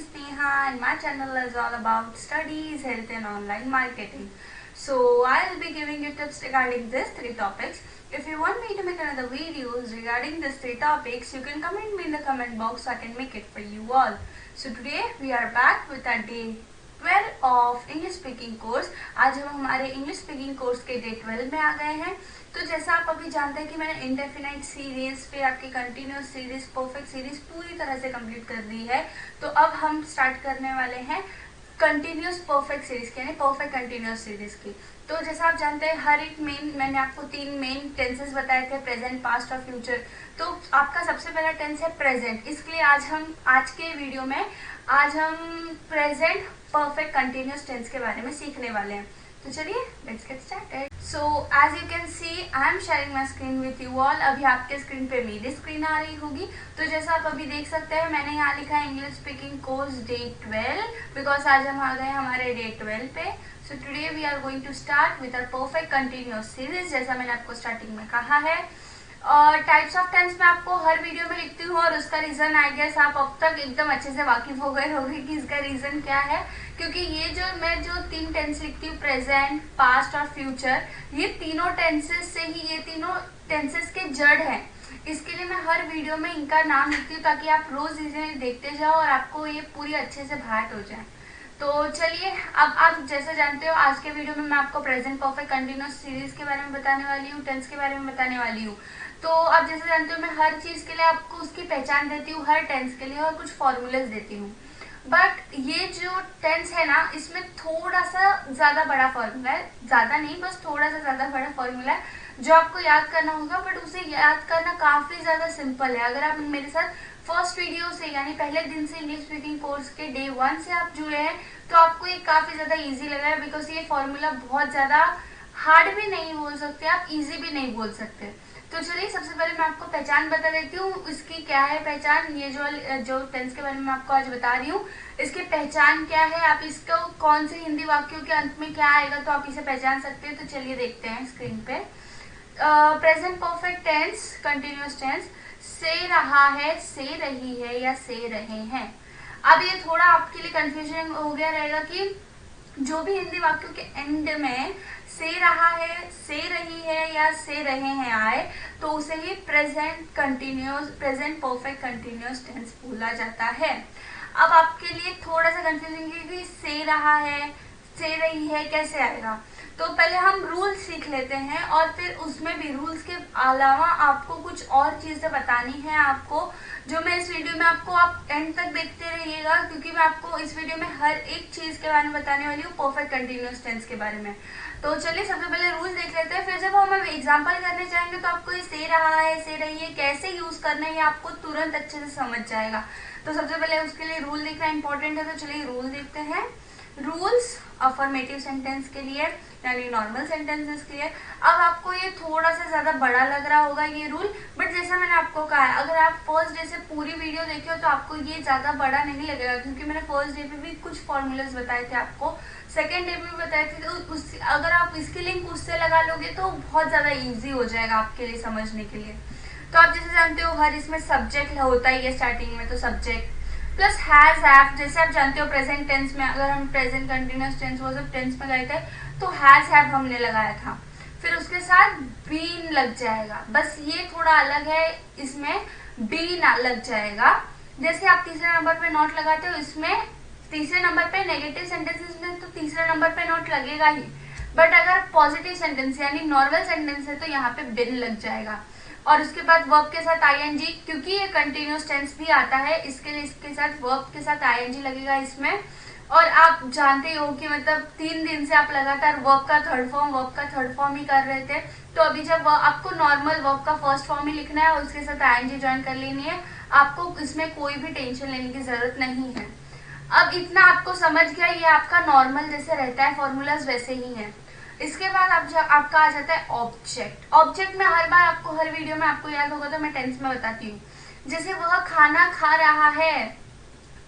is Neha and my channel is all about studies, health and online marketing. So I'll be giving you tips regarding these three topics. If you want me to make another videos regarding these three topics, you can comment me in the comment box so I can make it for you all. So today we are back with our day 12 of English speaking course. आज हम हमारे English speaking course के day 12 में आ गए हैं। तो जैसा आप अभी जानते हैं कि मैंने इंडेफिनाइट सीरीज फिर आपकी कंटिन्यूअस सीरीज परफेक्ट सीरीज पूरी तरह से कंप्लीट कर दी है। तो अब हम स्टार्ट करने वाले हैं कंटिन्यूअस परफेक्ट सीरीज की, यानी परफेक्ट कंटिन्यूअस सीरीज की। तो जैसा आप जानते हैं हर एक मैंने आपको 3 मेन टेंसेस बताए थे, प्रेजेंट, पास्ट और फ्यूचर। तो आपका सबसे पहला टेंस है प्रेजेंट। इसलिए आज के वीडियो में हम प्रेजेंट परफेक्ट कंटिन्यूअस टेंस के बारे में सीखने वाले हैं। तो चलिए let's get started. So as you can see I am sharing my screen with you all. अभी आपके स्क्रीन पे मेरी स्क्रीन आ रही होगी। तो जैसा आप अभी देख सकते हैं मैंने यहाँ लिखा है English speaking course day 12 because आज हम आ गए हमारे डे 12 पे। So today we are going to start with our perfect continuous series, जैसा मैंने आपको स्टार्टिंग में कहा है। और टाइप्स ऑफ टेंस मैं आपको हर वीडियो में लिखती हूँ और उसका रीजन आई गेस आप अब तक एकदम अच्छे से वाकिफ हो गए होंगे कि इसका रीजन क्या है। क्योंकि ये मैं जो 3 टेंस लिखती हूँ, प्रेजेंट, पास्ट और फ्यूचर, ये तीनों टेंसेस से ही ये तीनों टेंसेस के जड़ हैं। इसके लिए मैं हर वीडियो में इनका नाम लिखती हूँ ताकि आप रोज इसे देखते जाओ और आपको ये पूरी अच्छे से बात हो जाए। तो चलिए अब आप जैसे जानते हो आज के वीडियो में मैं आपको प्रेजेंट परफेक्ट कंटिन्यूअस सीरीज के बारे में बताने वाली हूँ, टेंस के बारे में बताने वाली हूँ। तो आप जैसे जानते हो मैं हर चीज के लिए आपको उसकी पहचान देती हूँ, हर टेंस के लिए, और कुछ फॉर्मूलाज देती हूँ। बट ये जो टेंस है ना, इसमें थोड़ा सा ज्यादा बड़ा फॉर्मूला है, ज्यादा नहीं बस थोड़ा सा ज्यादा बड़ा फॉर्मूला है जो आपको याद करना होगा। बट उसे याद करना काफी ज्यादा सिंपल है। अगर आप मेरे साथ फर्स्ट वीडियो से यानी पहले दिन से इंग्लिश स्पीकिंग कोर्स के डे 1 से आप जुड़े हैं तो आपको ये काफी ज्यादा इजी लग रहा है बिकॉज ये फॉर्मूला बहुत ज्यादा हार्ड भी नहीं बोल सकते आप, इजी भी नहीं बोल सकते। तो चलिए सबसे पहले मैं आपको पहचान बता देती हूँ इसकी क्या है पहचान। ये जो टेंस के बारे में मैं आपको आज बता रही हूँ इसकी पहचान क्या है, आप इसको कौन से हिंदी वाक्यों के अंत में क्या आएगा तो आप इसे पहचान सकते हैं। तो चलिए देखते हैं स्क्रीन पे। Present perfect tense continuous tense, से रहा है, से रही है या से रहे हैं। अब ये थोड़ा आपके लिए कंफ्यूजन हो गया रहेगा कि जो भी हिंदी वाक्यों के एंड में से रहा है, से रही है या से रहे हैं आए तो उसे ही प्रेजेंट परफेक्ट कंटिन्यूअस टेंस बोला जाता है। अब आपके लिए थोड़ा सा कंफ्यूजिंग है कि से रहा है, से रही है कैसे आएगा। तो पहले हम रूल्स सीख लेते हैं और फिर उसमें भी रूल्स के अलावा आपको कुछ और चीजें बतानी है आपको, जो मैं इस वीडियो में आपको आप एंड तक देखते रहिएगा क्योंकि मैं आपको इस वीडियो में हर एक चीज के बारे में बताने वाली हूँ, परफेक्ट कंटिन्यूअस टेंस के बारे में। तो चलिए सबसे पहले रूल देख लेते हैं, फिर जब हम एग्जाम्पल करने जाएंगे तो आपको ये से रहा है, से रही है कैसे यूज करना है ये आपको तुरंत अच्छे से समझ जाएगा। तो सबसे पहले उसके लिए रूल देखना इंपॉर्टेंट है। तो चलिए रूल देखते हैं। रूल्स अफर्मेटिव सेंटेंस के लिए यानी नॉर्मल सेंटेंसेस के लिए। अब आपको ये थोड़ा सा ज्यादा बड़ा लग रहा होगा ये रूल, बट जैसा मैंने आपको कहा है अगर आप फर्स्ट डे से पूरी वीडियो देखे हो तो आपको ये ज्यादा बड़ा नहीं लगेगा क्योंकि मैंने फर्स्ट डे पे भी कुछ फॉर्मूलाज बताए थे आपको, सेकेंड डे पे भी बताए थे। तो अगर आप इसकी लिंक उससे लगा लोगे तो बहुत ज्यादा ईजी हो जाएगा आपके लिए समझने के लिए। तो आप जैसे जानते हो हर इसमें सब्जेक्ट होता ही है स्टार्टिंग में, तो सब्जेक्ट प्लस हैज हैव। जैसे आप जानते हो प्रेजेंट टेंस में अगर हम प्रेजेंट कंटिन्यूअस टेंस वो सब टेंस में गए थे तो हैज हैव हमने लगाया था, फिर उसके साथ बीन लग जाएगा। बस ये थोड़ा अलग है, इसमें बीन लग जाएगा। जैसे आप तीसरे नंबर पे नॉट लगाते हो, इसमें तीसरे नंबर पे नेगेटिव सेंटेंसेस में तो तीसरे नंबर पे नॉट लगेगा ही, बट अगर पॉजिटिव सेंटेंस यानी नॉर्मल सेंटेंस है तो यहाँ पे बिन लग जाएगा। और उसके बाद वर्ब के साथ आईएनजी, क्योंकि ये कंटिन्यूअस टेंस भी आता है इसके लिए इसके साथ वर्ब के साथ आईएनजी लगेगा इसमें। और आप जानते हो कि मतलब 3 दिन से आप लगातार वर्ब का थर्ड फॉर्म ही कर रहे थे, तो अभी जब आपको नॉर्मल वर्ब का फर्स्ट फॉर्म ही लिखना है और उसके साथ आईएनजी ज्वाइन कर लेनी है, आपको इसमें कोई भी टेंशन लेने की जरूरत नहीं है। अब इतना आपको समझ गया, ये आपका नॉर्मल जैसे रहता है फॉर्मूलाज वैसे ही है। इसके बाद आपका आ जाता है ऑब्जेक्ट। ऑब्जेक्ट में हर बार आपको हर वीडियो में आपको याद होगा तो मैं टेंस में बताती हूँ। जैसे वह खाना खा रहा है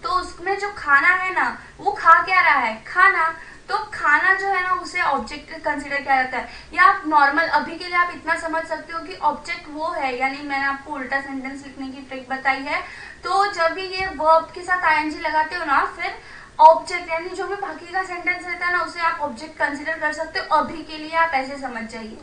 तो उसमें जो खाना है ना वो खा क्या रहा है, खाना। तो खाना जो है ना उसे ऑब्जेक्ट कंसिडर किया जाता है। या आप नॉर्मल अभी के लिए आप इतना समझ सकते हो कि ऑब्जेक्ट वो है, यानी मैंने आपको उल्टा सेंटेंस लिखने की ट्रिक बताई है। तो जब भी ये वर्ब के साथ आईएनजी लगाते हो ना, फिर ऑब्जेक्ट यानी जो भी बाकी का सेंटेंस रहता है ना उसे आप ऑब्जेक्ट कंसिडर कर सकते हो। अभी के लिए आप ऐसे समझ जाइए।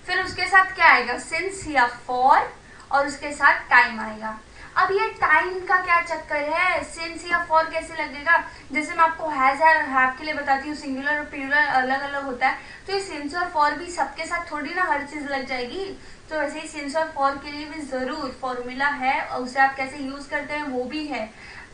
फिर उसके साथ क्या आएगा, सिंस या फॉर, और उसके साथ टाइम आएगा। अब ये टाइम का क्या चक्कर है, सिंस या फॉर कैसे लगेगा? जैसे मैं आपको हैज और हैव के लिए बताती हूँ, सिंगुलर और प्लूरल अलग अलग होता है, तो ये सिंस और फॉर भी सबके साथ थोड़ी ना हर चीज लग जाएगी। तो वैसे ही सिंस और फॉर के लिए भी जरूर फॉर्मूला है और उसे आप कैसे यूज करते हैं वो भी है।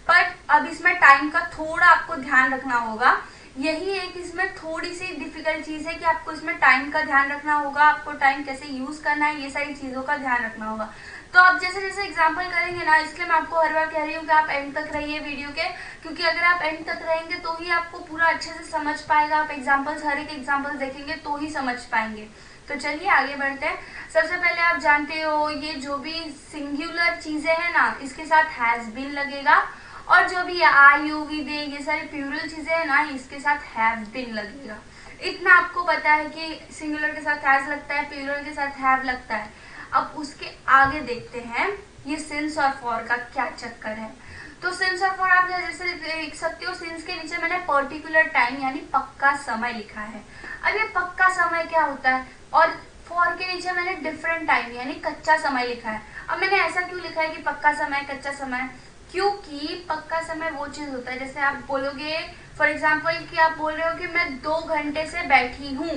बट अब इसमें टाइम का थोड़ा आपको ध्यान रखना होगा। यही एक इसमें थोड़ी सी डिफिकल्ट चीज है कि आपको इसमें टाइम का ध्यान रखना होगा, आपको टाइम कैसे यूज करना है, ये सारी चीजों का ध्यान रखना होगा। तो आप जैसे जैसे एग्जांपल करेंगे ना, इसलिए मैं आपको हर बार कह रही हूँ कि आप एंड तक रहिए वीडियो के, क्योंकि अगर आप एंड तक रहेंगे तो ही आपको पूरा अच्छे से समझ पाएगा। आप एग्जांपल्स, हर एक एग्जांपल्स देखेंगे तो ही समझ पाएंगे। तो चलिए आगे बढ़ते हैं। सबसे पहले आप जानते हो ये जो भी सिंगुलर चीजें हैं ना, इसके साथ हैज बीन लगेगा, और जो भी आई यू वी दे ये सारी प्लूरल चीजें हैं ना, इसके साथ हैव बीन लगेगा। इतना आपको पता है कि सिंगुलर के साथ हैज लगता है, प्लूरल के साथ हैव लगता है। अब उसके आगे देखते हैं ये सिंस और फॉर का क्या चक्कर है। तो सिंस और फॉर आप जैसे देख सकते हो, सिंस के नीचे मैंने पर्टिकुलर टाइम यानी पक्का समय लिखा है। अब ये पक्का समय क्या होता है, और फॉर के नीचे मैंने डिफरेंट टाइम यानी कच्चा समय लिखा है। अब मैंने ऐसा क्यों लिखा है कि पक्का समय कच्चा समय, क्योंकि पक्का समय वो चीज होता है, जैसे आप बोलोगे फॉर एग्जाम्पल कि आप बोल रहे हो कि मैं 2 घंटे से बैठी हूँ,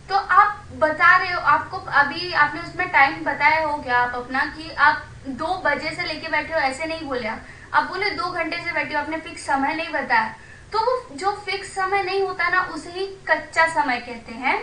तो आप बता रहे हो, आपको अभी आपने उसमें टाइम बताया हो क्या आप अपना, कि आप 2 बजे से लेके बैठे हो, ऐसे नहीं बोले आप बोले 2 घंटे से बैठे हो, आपने फिक्स समय नहीं बताया। तो वो जो फिक्स समय नहीं होता ना उसे ही कच्चा समय कहते हैं।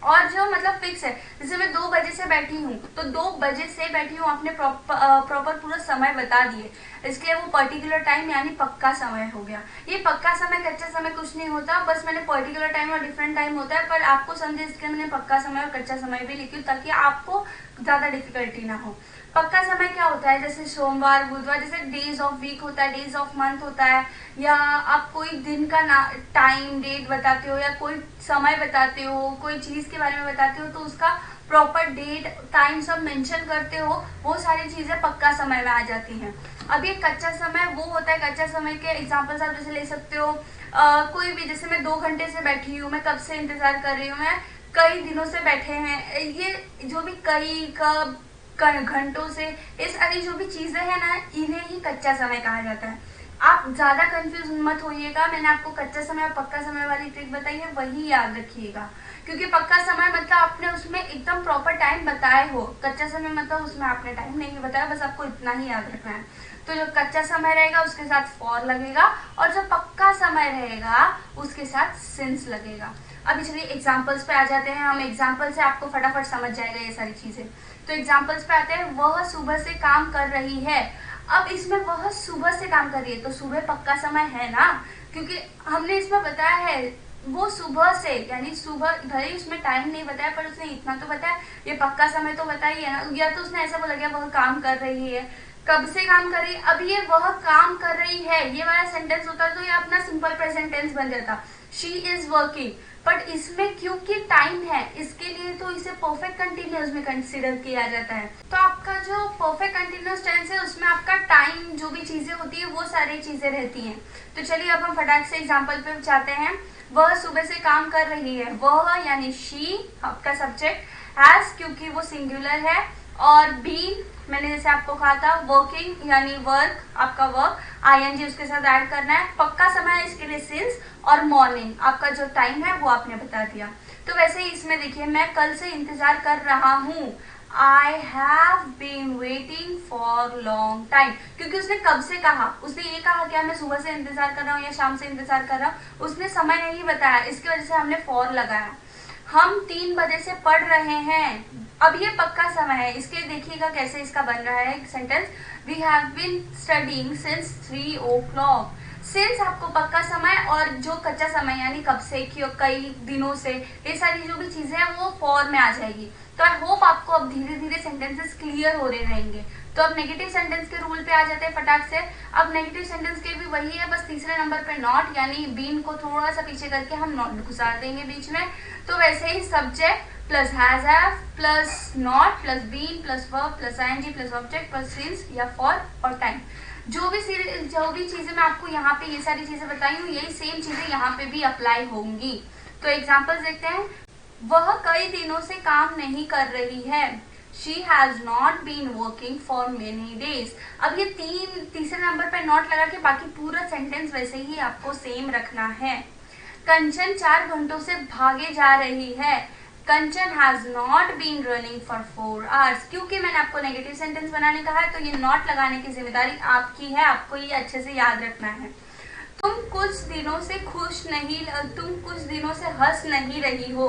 और जो मतलब फिक्स है, जैसे मैं 2 बजे से बैठी हूँ, तो 2 बजे से बैठी हूँ, आपने प्रॉपर पूरा समय बता दिए, इसलिए वो पर्टिकुलर टाइम यानी पक्का समय हो गया। ये पक्का समय कच्चा समय कुछ नहीं होता, बस मैंने पर्टिकुलर टाइम और डिफरेंट टाइम होता है, पर आपको समझे इसके मैंने पक्का समय और कच्चा समय भी लिखी ताकि आपको ज्यादा डिफिकल्टी ना हो। पक्का समय क्या होता है, जैसे सोमवार बुधवार, जैसे डेज ऑफ वीक होता है, डेज ऑफ मंथ होता है, या आप कोई दिन का टाइम डेट बताते हो, या कोई समय बताते हो, कोई चीज के बारे में बताते हो, तो उसका प्रॉपर डेट टाइम सब मेंशन करते हो, वो सारी चीजें पक्का समय में आ जाती हैं। अब ये कच्चा समय वो होता है, कच्चा समय के एग्जाम्पल्स आप जैसे ले सकते हो, कोई भी, जैसे मैं 2 घंटे से बैठी हूँ, मैं कब से इंतजार कर रही हूँ, मैं कई दिनों से बैठे हैं, ये जो भी कई कब घंटों से, ये सारी जो भी चीजें हैं ना, इन्हें ही कच्चा समय कहा जाता है। आप ज्यादा कंफ्यूज मत होइएगा, मैंने आपको कच्चा समय और पक्का समय वाली ट्रिक बताई है, वही याद रखिएगा। क्योंकि पक्का समय मतलब आपने उसमें एकदम प्रॉपर टाइम बताए हो, कच्चा समय मतलब उसमें आपने टाइम नहीं बताया, बस आपको इतना ही याद रखना है। तो जो कच्चा समय रहेगा उसके साथ फॉर लगेगा, और जो पक्का समय रहेगा उसके साथ सिंस लगेगा। अभी चलिए एग्जाम्पल्स पे आ जाते हैं हम, एग्जाम्पल से आपको फटाफट समझ जाएगा ये सारी चीजें। तो एग्जाम्पल्स पे आते हैं, वह सुबह से काम कर रही है। अब इसमें वह सुबह से काम कर रही है, तो सुबह पक्का समय है ना, क्योंकि हमने इसमें बताया है वो सुबह से, यानी सुबह, भले ही उसमें टाइम नहीं बताया पर उसने इतना तो बताया, ये पक्का समय तो बताइए ना। या तो उसने ऐसा बोला गया वह काम कर रही है, कब से काम कर रही है। अब ये वह काम कर रही है ये वाला सेंटेंस होता तो ये अपना सिंपल प्रेजेंट टेंस बन जाता, शी इज वर्किंग। बट इसमें क्योंकि टाइम है, इसके लिए तो इसे परफेक्ट कंटिन्यूअस में कंसीडर किया जाता है। तो आपका जो परफेक्ट कंटिन्यूअस टेंस है उसमें आपका टाइम, जो भी चीजें होती है वो सारी चीजें रहती हैं। तो चलिए अब हम फटाक से एग्जाम्पल पे जाते हैं। वह सुबह से काम कर रही है, वह यानी शी आपका सब्जेक्ट, हैज क्योंकि वो सिंगुलर है, और बीन मैंने जैसे आपको कहा था वर्किंग यानी वर्क, आपका वर्क, आईएनजी उसके साथ ऐड करना है। पक्का समय है इसके लिए सिंस, और मॉर्निंग आपका जो टाइम है वो आपने बता दिया। तो वैसे ही इसमें देखिए, मैं कल से इंतजार कर रहा हूँ, I have been waiting for long time, क्योंकि उसने कब से कहा, उसने ये कहा क्या मैं सुबह से इंतजार कर रहा हूँ या शाम से इंतजार कर रहा हूँ, उसने समय नहीं बताया, इसकी वजह से हमने फॉर लगाया। हम 3 बजे से पढ़ रहे हैं, अब ये पक्का समय है, इसके लिए देखिएगा कैसे इसका बन रहा है sentence. We have been studying since 3 o'clock, since आपको पक्का समय और जो कच्चा समय यानी कब से, कई दिनों से, ये सारी जो भी चीजें हैं वो फॉर में आ जाएगी। तो आई होप आपको अब धीरे धीरे सेंटेंसेस क्लियर हो रहे रहेंगे। तो अब नेगेटिव सेंटेंस के रूल पे आ जाते हैं फटाक से। अब नेगेटिव सेंटेंस के भी वही है, बस तीसरे नंबर पे नॉट यानी बीन को थोड़ा सा पीछे करके हम नॉट घुसा देंगे बीच में। तो वैसे ही subject plus has have plus not plus been plus verb plus ING plus object plus since या फॉर और टाइम। जो भी चीजें मैं आपको यहाँ पे ये सारी चीजें बताई हूँ, यही सेम चीजें यहाँ पे भी अप्लाई होंगी। तो एग्जाम्पल्स देखते हैं। वह कई दिनों से काम नहीं कर रही है। She has not been working for many days। अब ये तीसरे नंबर पे नॉट लगा के बाकी पूरा सेंटेंस वैसे ही आपको सेम रखना है। कंचन 4 घंटों से भागे जा रही है। Kanchan has not been running for 4 hours। क्योंकि मैंने आपको नेगेटिव सेंटेंस बनाने कहा है, तो ये नॉट लगाने की जिम्मेदारी आपकी है, आपको ये अच्छे से याद रखना है। तुम कुछ दिनों से हंस नहीं रही हो।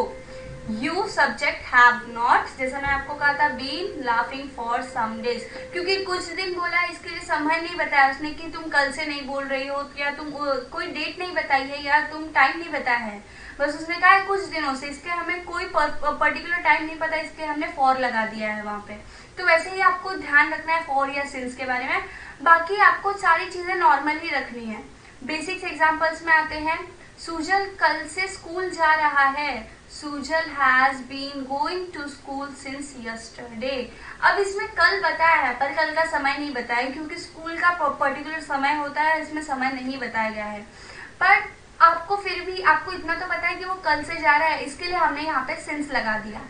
यू सब्जेक्ट हैव नॉट, जैसा मैं आपको कहा था, been laughing for some days. क्योंकि कुछ दिन बोला है, इसके लिए समय नहीं बताया उसने कि तुम कल से नहीं बोल रही हो, या तुम कोई डेट नहीं बताई है, या तुम टाइम नहीं बताया है, बस उसने कहा है कुछ दिनों से। इसके हमें कोई पर्टिकुलर टाइम नहीं पता, इसके हमने फॉर लगा दिया है वहां पे। तो वैसे ही आपको ध्यान रखना है फॉर या सिंस के बारे में। बाकी आपको सारी चीजें नॉर्मल ही रखनी है। बेसिक्स एग्जाम्पल्स में आते हैं। सुजल कल से स्कूल जा रहा है। Sujal has been going to school since yesterday. अब इसमें कल बताया है पर कल का समय नहीं बताया, क्योंकि स्कूल का पर्टिकुलर समय होता है, इसमें समय नहीं बताया गया है। पर आपको फिर भी आपको इतना तो पता है कि वो कल से जा रहा है, इसके लिए हमने यहाँ पे सिंस लगा दिया।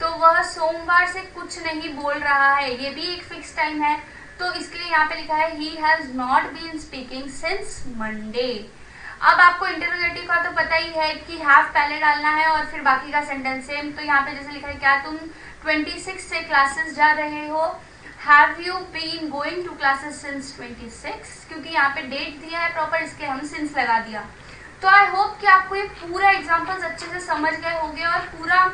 तो वह सोमवार से कुछ नहीं बोल रहा है, ये भी एक फिक्स टाइम है, तो इसके लिए यहाँ पे लिखा है he has not been speaking since Monday. अब आपको इंटरोगेटिव का तो पता ही है कि हैव पहले डालना है और फिर बाकी का सेंटेंस सेम। तो यहाँ पे जैसे लिखा है, क्या तुम 26 से क्लासेस जा रहे हो। Have you been going to classes since 26, क्योंकि यहाँ पे डेट दिया है प्रॉपर, इसके हम सिंस लगा दिया। तो आई होप कि आपको ये पूरा एग्जाम्पल्स अच्छे से समझ गए होंगे और पूरा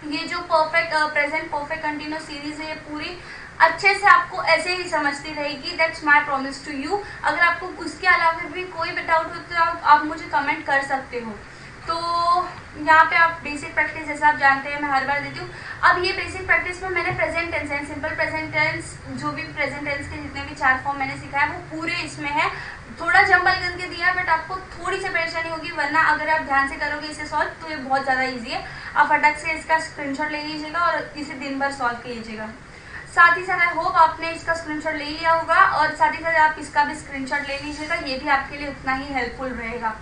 ये जो प्रेजेंट परफेक्ट कंटिन्यूअस सीरीज है, ये पूरी अच्छे से आपको ऐसे ही समझती रहेगी। That's my promise to you. अगर आपको उसके अलावा भी कोई भी डाउट हो तो आप मुझे कमेंट कर सकते हो। तो यहाँ पे आप बेसिक प्रैक्टिस जैसा आप जानते हैं मैं हर बार देती हूँ। अब ये बेसिक प्रैक्टिस में मैंने present tense and simple present tense, जो भी प्रेजेंट टेंस के जितने भी 4 फॉर्म मैंने सिखाया है वो पूरे इसमें है। थोड़ा जंबल करके दिया है, बट आपको थोड़ी सी परेशानी होगी, वरना अगर आप ध्यान से करोगे इसे सॉल्व तो ये बहुत ज़्यादा ईजी है। आप फटक से इसका स्क्रीनशॉट ले लीजिएगा और इसे दिन भर सॉल्व कीजिएगा। साथ ही साथ आई होप आपने इसका स्क्रीनशॉट ले लिया होगा और साथ ही साथ आप इसका भी स्क्रीनशॉट ले लीजिएगा, ये भी आपके लिए उतना ही हेल्पफुल रहेगा।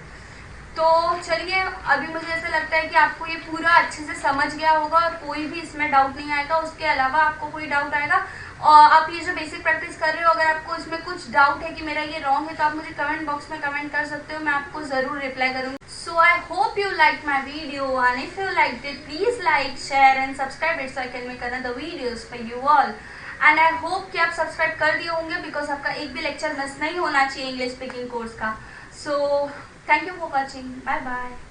तो चलिए, अभी मुझे ऐसा लगता है कि आपको ये पूरा अच्छे से समझ गया होगा और कोई भी इसमें डाउट नहीं आएगा। उसके अलावा आपको कोई डाउट आएगा और आप ये जो बेसिक प्रैक्टिस कर रहे हो, अगर आपको इसमें कुछ डाउट है कि मेरा ये रॉन्ग है, तो आप मुझे कमेंट बॉक्स में कमेंट कर सकते हो, मैं आपको जरूर रिप्लाई करूंगी। So I hope you liked my video, and if you liked it, please like, share and subscribe it so I can make another videos for you all. And I hope कि आप subscribe कर दिए होंगे, because आपका एक भी lecture miss नहीं होना चाहिए इंग्लिश स्पीकिंग कोर्स का। So thank you for watching. Bye bye.